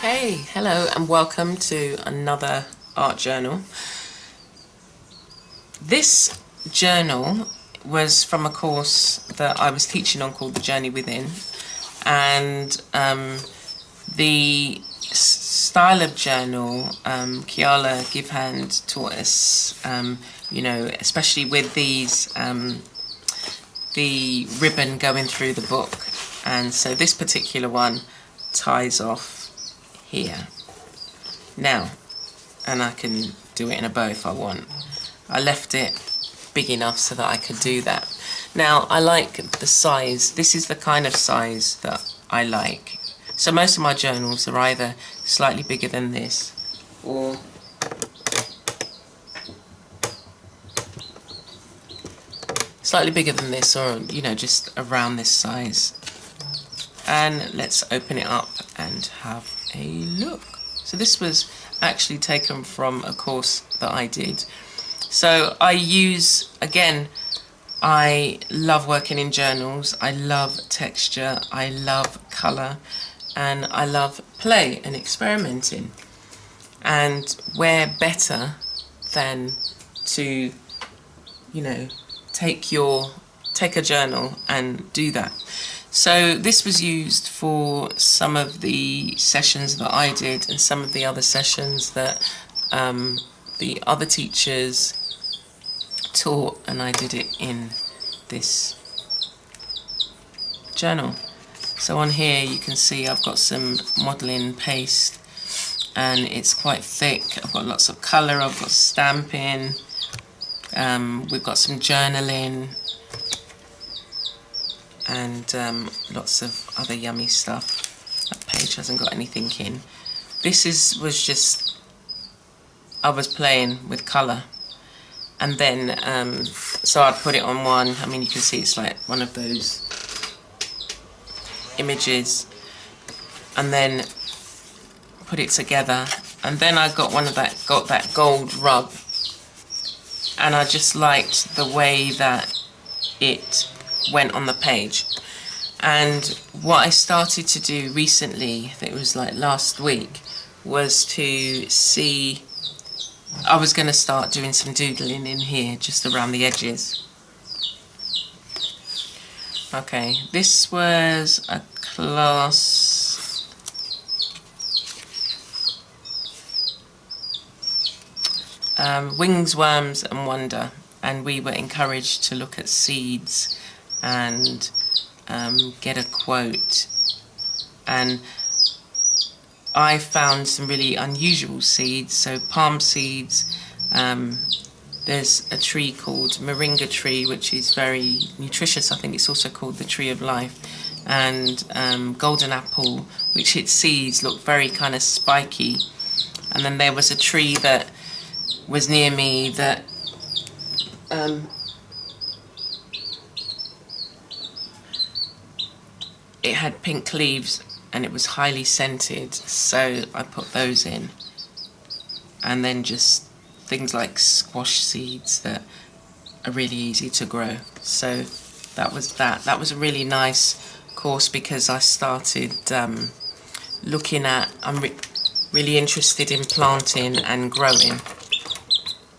Hey, hello and welcome to another art journal. This journal was from a course that I was teaching on called The Journey Within, and the style of journal Kiala Givehand taught us, especially with these the ribbon going through the book, and so this particular one ties off here now, and I can do it in a bow if I want. I left it big enough so that I could do that. Now I like the size. This is the kind of size that I like. So most of my journals are either slightly bigger than this or slightly bigger than this, or just around this size. And let's open it up and have a look. So this was actually taken from a course that I did. So I use, again, I love working in journals, I love texture, I love colour, and I love play and experimenting. And where better than to, take a journal and do that. So this was used for some of the sessions that I did and some of the other sessions that the other teachers taught, and I did it in this journal. So on here you can see I've got some modelling paste and it's quite thick. I've got lots of colour, I've got stamping, we've got some journaling, and lots of other yummy stuff. That page hasn't got anything in. This was just, I was playing with colour, and then so I'd put it on one. I mean, you can see it's like one of those images, and then put it together, and then I got that gold rub, and I just liked the way that it went on the page. And what I started to do recently, I think it was like last week, was to see, I was going to start doing some doodling in here just around the edges. Okay, this was a class Wings, Worms and Wonder, and we were encouraged to look at seeds and get a quote, and I found some really unusual seeds. So palm seeds, there's a tree called moringa tree which is very nutritious. I think it's also called the tree of life, and golden apple, which its seeds look very kind of spiky. And then there was a tree that was near me that it had pink leaves and it was highly scented, so I put those in. And then just things like squash seeds that are really easy to grow. So that was that. That was a really nice course because I started looking at, I'm really interested in planting and growing,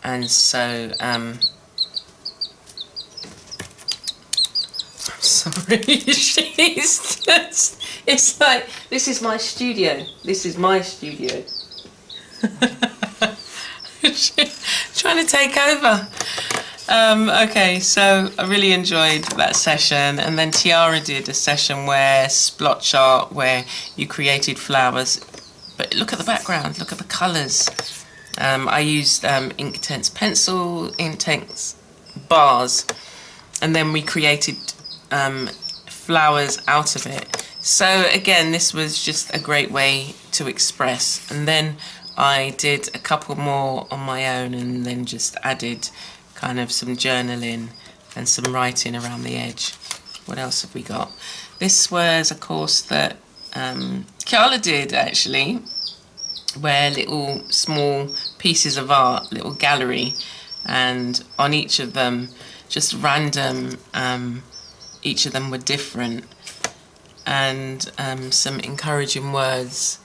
and so sorry, she's just, it's like, this is my studio. This is my studio. Trying to take over. Okay, so I really enjoyed that session, and then Tiara did a session where Splot Art, where you created flowers. But look at the background, look at the colours. I used Inktense pencil, Inktense bars, and then we created flowers out of it. So again, this was just a great way to express. And then I did a couple more on my own, and then just added kind of some journaling and some writing around the edge. What else have we got? This was a course that Kiala did actually, where little small pieces of art, little gallery, and on each of them, just random, each of them were different, and some encouraging words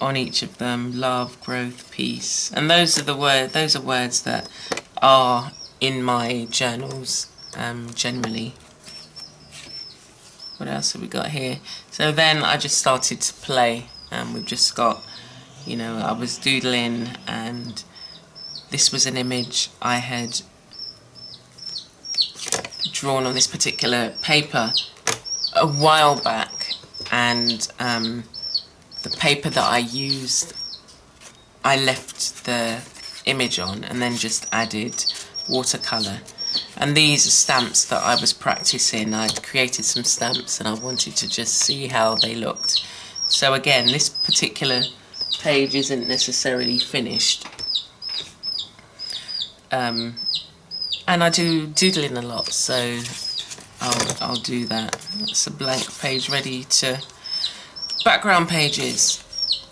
on each of them: love, growth, peace. And those are words that are in my journals generally. What else have we got here? So then I just started to play, and we've just got, you know, I was doodling, and this was an image I had drawn on this particular paper a while back, and the paper that I used, I left the image on and then just added watercolour. And these are stamps that I was practicing. I'd created some stamps and I wanted to just see how they looked. So again, this particular page isn't necessarily finished. And I do doodling a lot, so I'll do that. It's a blank page ready to... Background pages.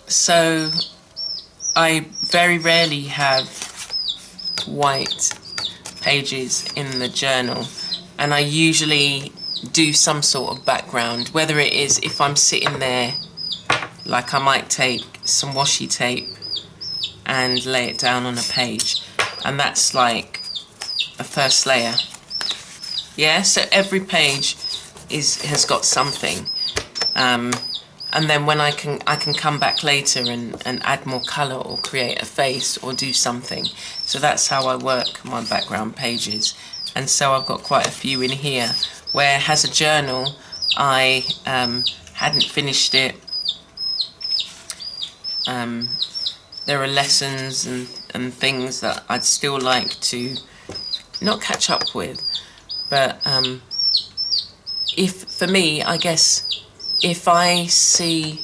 So I very rarely have white pages in the journal, and I usually do some sort of background, whether it is if I'm sitting there, like I might take some washi tape and lay it down on a page, and that's like a first layer. Yeah, so every page has got something, and then when I can come back later and add more colour or create a face or do something. So that's how I work my background pages. And so I've got quite a few in here where, as a journal, I hadn't finished it. There are lessons and things that I'd still like to not catch up with, but for me, I guess, if I see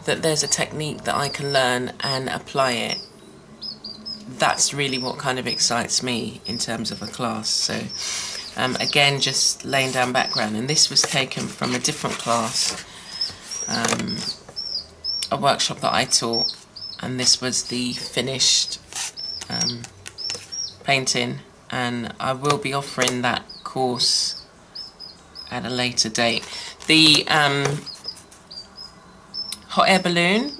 that there's a technique that I can learn and apply it, that's really what kind of excites me in terms of a class. So again, just laying down background, and this was taken from a different class, a workshop that I taught, and this was the finished painting, and I will be offering that course at a later date. The hot air balloon,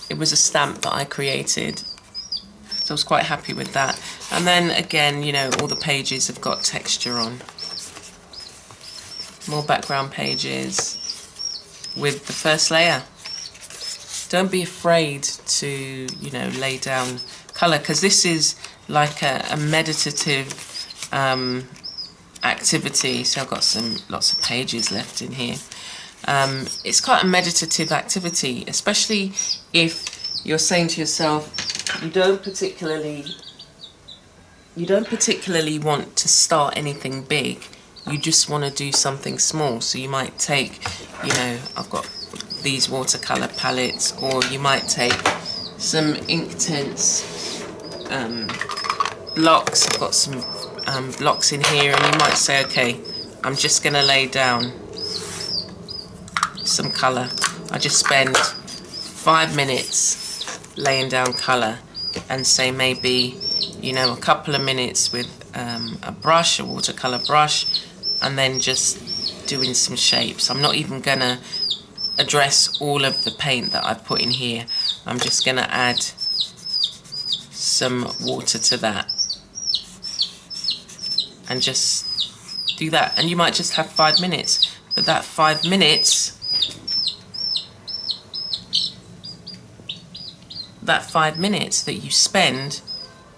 it was a stamp that I created, so I was quite happy with that. And then again, you know, all the pages have got texture on. More background pages with the first layer. Don't be afraid to, you know, lay down colour, because this is like a meditative activity. So I've got lots of pages left in here. It's quite a meditative activity, especially if you're saying to yourself, you don't particularly want to start anything big. You just want to do something small. So you might take, you know, I've got these watercolor palettes, or you might take some Inktense blocks. I've got some blocks in here, and you might say, okay, I'm just going to lay down some colour. I just spend 5 minutes laying down colour, and say maybe, you know, a couple of minutes with a brush, a watercolour brush, and then just doing some shapes. I'm not even going to address all of the paint that I've put in here. I'm just going to add some water to that and just do that. And you might just have 5 minutes, but that 5 minutes, that you spend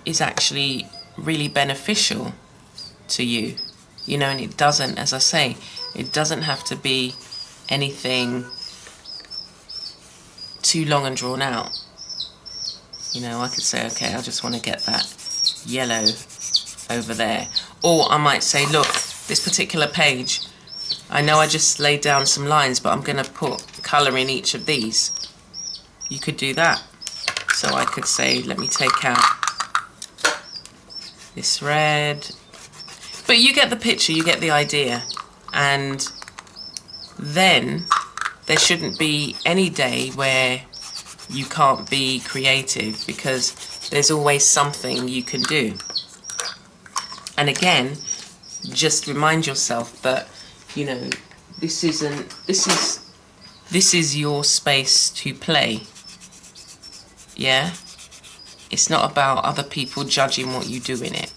is actually really beneficial to you, you know. And it doesn't, as I say, it doesn't have to be anything too long and drawn out. You know, I could say, okay, I just want to get that yellow over there. Or I might say, look, this particular page, I know I just laid down some lines, but I'm going to put colour in each of these. You could do that. So I could say, let me take out this red. But you get the picture, you get the idea. And then there shouldn't be any day where you can't be creative, because there's always something you can do. And again, just remind yourself that, you know, this is your space to play. Yeah? It's not about other people judging what you do in it.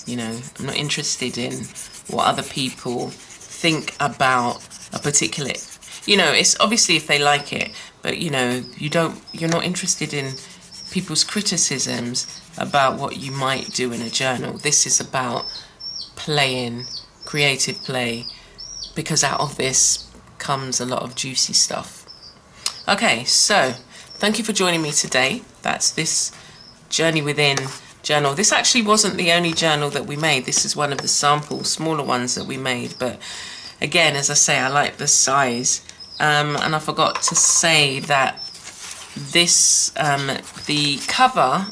You know, I'm not interested in what other people think about a particular, you know, it's obviously if they like it, but you know, you're not interested in people's criticisms about what you might do in a journal. This is about playing, creative play, because out of this comes a lot of juicy stuff. Okay, so thank you for joining me today. That's this Journey Within journal. This actually wasn't the only journal that we made. This is one of the sample, smaller ones that we made. But again, as I say, I like the size. And I forgot to say that this, the cover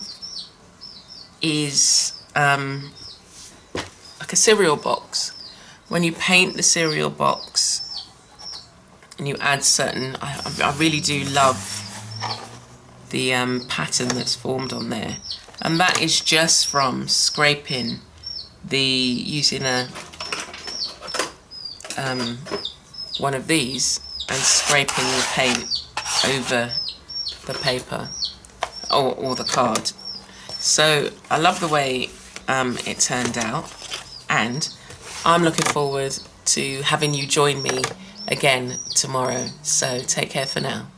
is like a cereal box. When you paint the cereal box and you add certain, I really do love the pattern that's formed on there. And that is just from scraping using a one of these and scraping the paint over the paper or the card. So I love the way it turned out, and I'm looking forward to having you join me again tomorrow. So take care for now.